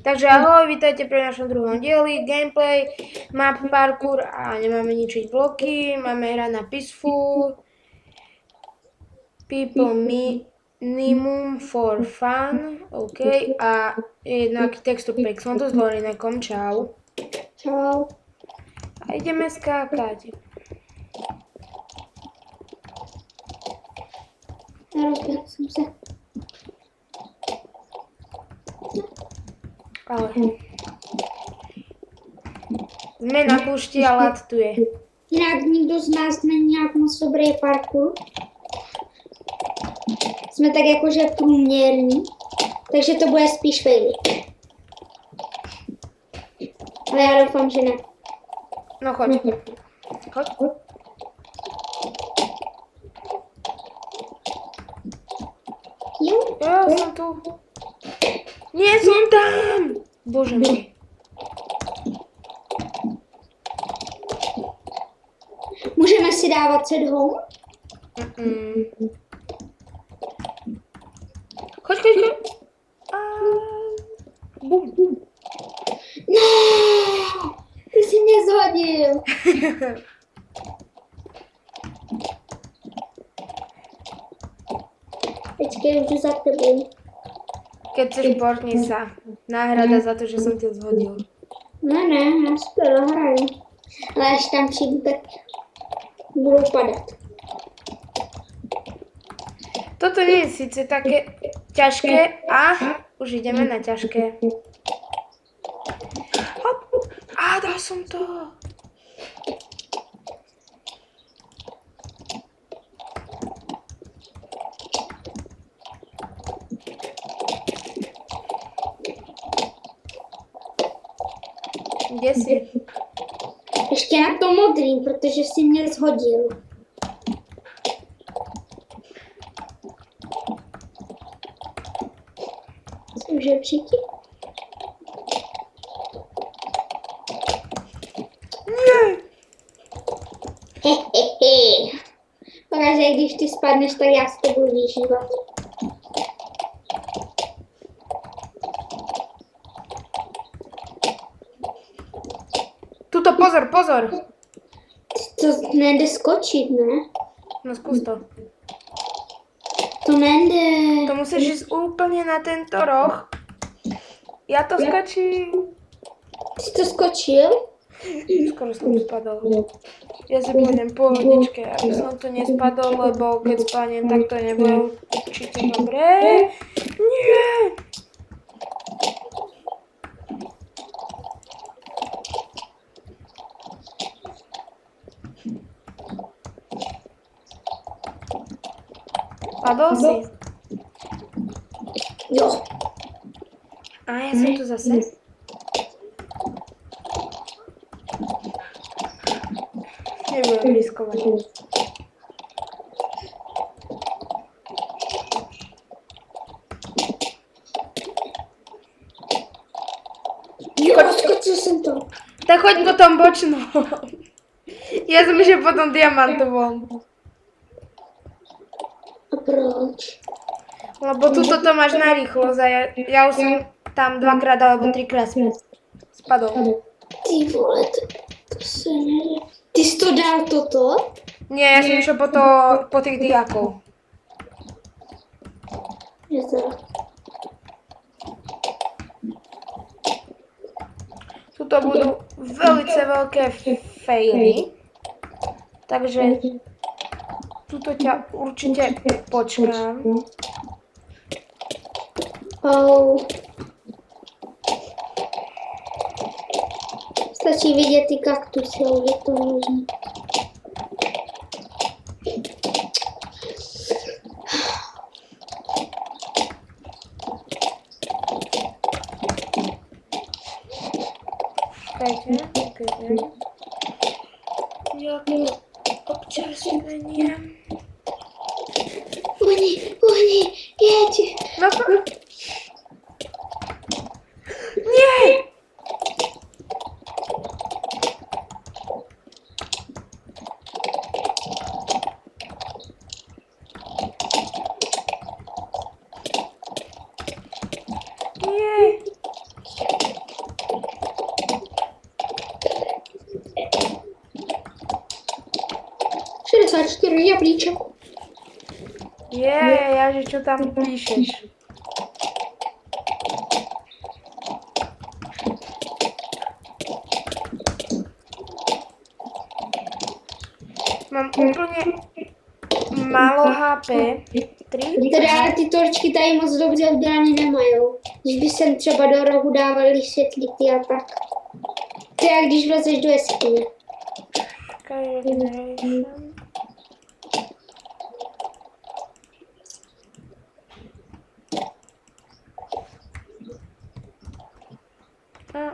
Takže ahoj, vítajte pri našom druhom dieli, gameplay, map, parkour a nemáme ničiť bloky, máme hrať na Peaceful, People Minimum for Fun, OK, a jednak texture pack, som to s Lorinekom, čau. Čau. A ideme skákať. Rozběhl jsem se. Ale sme na púšti a lat tu je. Jinak nikdo z nás není nějak moc dobrý parkour. Jsme tak jakože průměrní, takže to bude spíš fail. Ale já doufám, že ne. No choď. Choď. Jo? Jo, som tu. Nie, som tam! Bože môj. Můžeme si dávat set home? Choď, choď, choď. A... Bum. Ne! Ty jsi mě zhodil. Počkej, jdu za tebou. Keď chceš, portni sa. Náhrada za to, že som ťa zhodil. Ne, já si to dohraju. Ale až tam přijdu, tak budou padat. Toto nie je síce také ťažké a už ideme na ťažké. Hop. Á, dal som to. Kde si? Ještě na to modrý, protože jsi mě zhodil. Jsem žebříky? Nie. Hehehe. Protože když ty spadneš, tak já si to budu vyžívat. Tuto, pozor, pozor. To nejde skočit, ne? No skús to. To nejde. To musíš ísť úplne na tento roh. Ja to skočím. Jsi to skočil? Skoro som spadol. Ja si pôjdem pohodičke, aby som to nespadol, lebo keď spadnem, tak to nebude určite dobré. Nie! Padol si? Jo. A ja som tu zase. Nebudem riskovať. Jo, skočil jsem to. Tak choď po tom bočnom. Ja som ešte po tom diamantovom. A proč? Lebo tuto to máš na rýchlosť a ja už som tam dvakrát alebo trikrát spadol. Ty vole, to se nejde. Ty jsi to dal toto? Nie, ja som išiel po tých diákov. Je to. Tuto budú velice veľké faily. Takže tuto ťa určite počkám. Oh. Stačí vidět ty kaktusy, je to možné. Počkajte. Jaké občerstvenie. Oni, jeď. No to... Nie! jablíček. Ja, že čo tam píšeš? Mám úplne málo HP. 3. Teda ty torčky tady moc dobře udělané nemajou. Když by sem třeba do rohu dávali světlíky a tak. To je jak když vlezeš do jeskyně. Regeneration.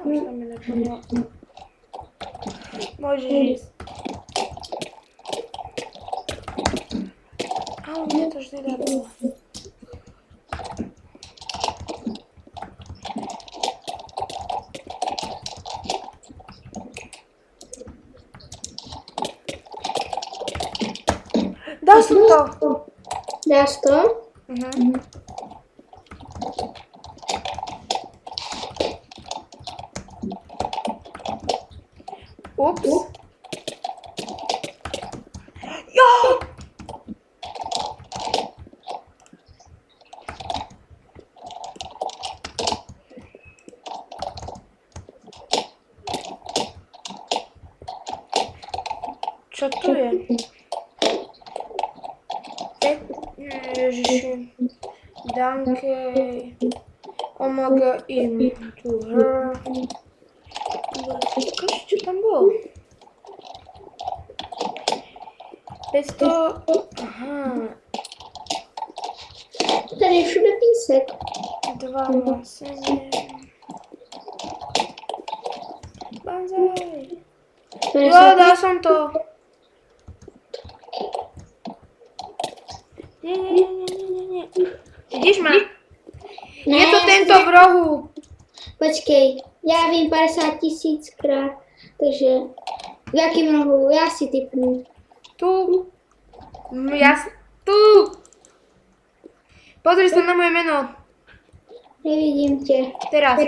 Už to mi nepomohlo. Môžeš ísť. Ale mne to vždy dábalo. Dal som to. Dáš to? Ups. Jo! Čo tu je? Ježiši. Danke. Omega into her. Čo tam bolo? 500... Aha. Tady je všude písek. 207. Banzaj. Jo, dal som to. Nie. Vidíš ma? Ne, Je to tento v rohu. Počkej, já vím 50 000krát, takže v jakém rohu? Já si typnu. Tu. Tu. Pozri sa na moje meno. Nevidím tě. Teraz.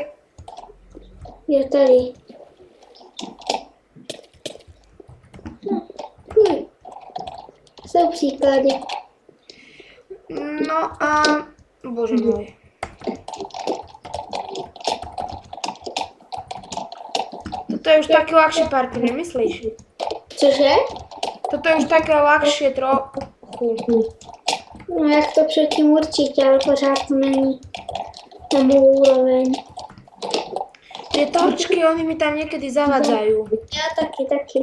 Je tady. Jsou příklady. No a... Bože môj. Toto je už také ľahšie party, nemyslíš? Cože? Toto je už také ľahšie trochu. No jak to předtím určitě, ale pořád to není na můj úroveň. Tie torčky, oni mi tam niekedy zavadzajú. Já taky.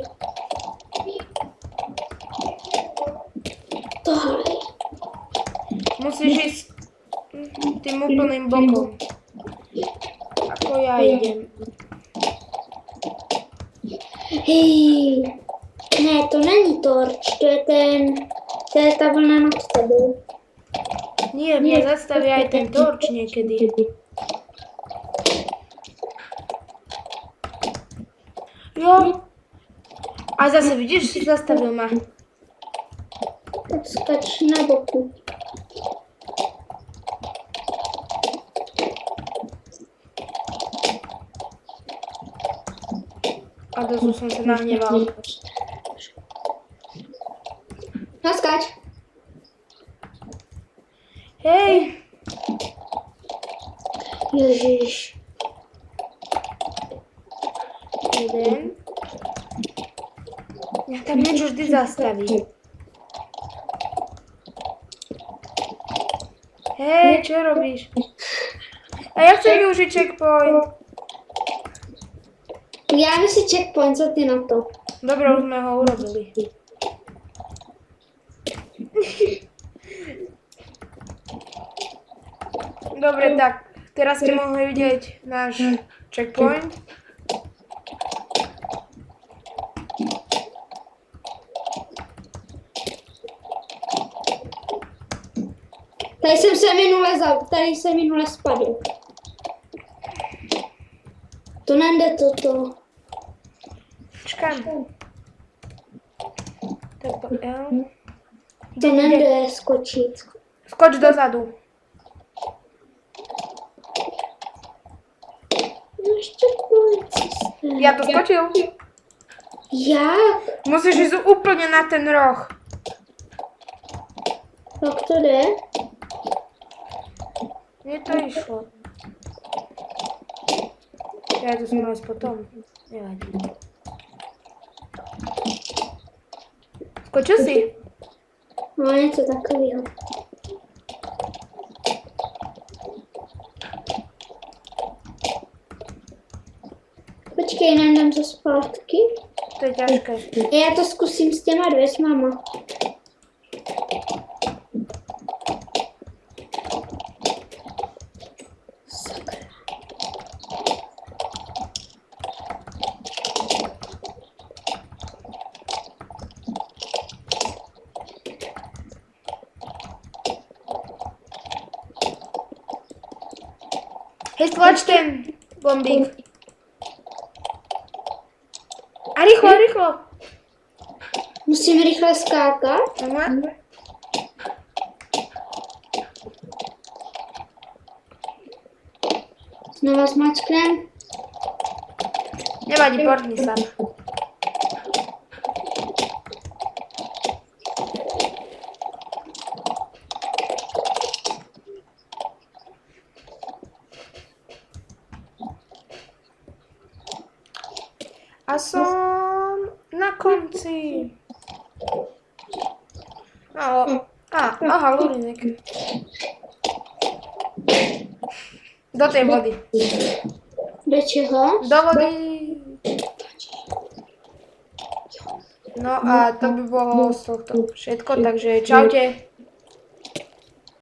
Tohle. Musíš ísť tým úplným bokom. Ako ja idem. Hej. Ne, to není torč, to je ta vlna nad tebou. Nie, mňa zastaví aj ten torč niekedy. Jo. A zase vidíš, si zastavil ma. Tak skač na boku. A dozvu som sa nahneval. No skač. Hej. Ježiš. Jeden. Mňa tam niečo vždy zastaví. Hej, čo robíš? A ja chcem využiť checkpoint. Uděláme si checkpoint, co ty na to? Dobre, už sme ho urobili. Dobre, tak. Teraz ste mohli vidieť náš checkpoint. Tady jsem minule spadl. To nejde toto. Čakám. Tak to, jo. To nejde skočit. Skoč dozadu. Ještě systém. Ja to skočil. Jak? Musíš ísť úplne na ten roh. Jak to jde? Mně to išlo. Já to jsem vás potom. Nevadí. Skočil si? No, něco takového. Počkej, najdem to zpátky. To je těžké. Já to zkusím s těma dveřmama. Sakra. Hej, stlač ten bombík. A rychlo, rychlo. Musím rychle skákat. Aha. Znova zmačknem. Nevadí, portni sa. A som na konci. Aha, Lurinek. Do tej vody. Do čeho? Do vody. No a to by bolo z tohto všetko, takže čaute.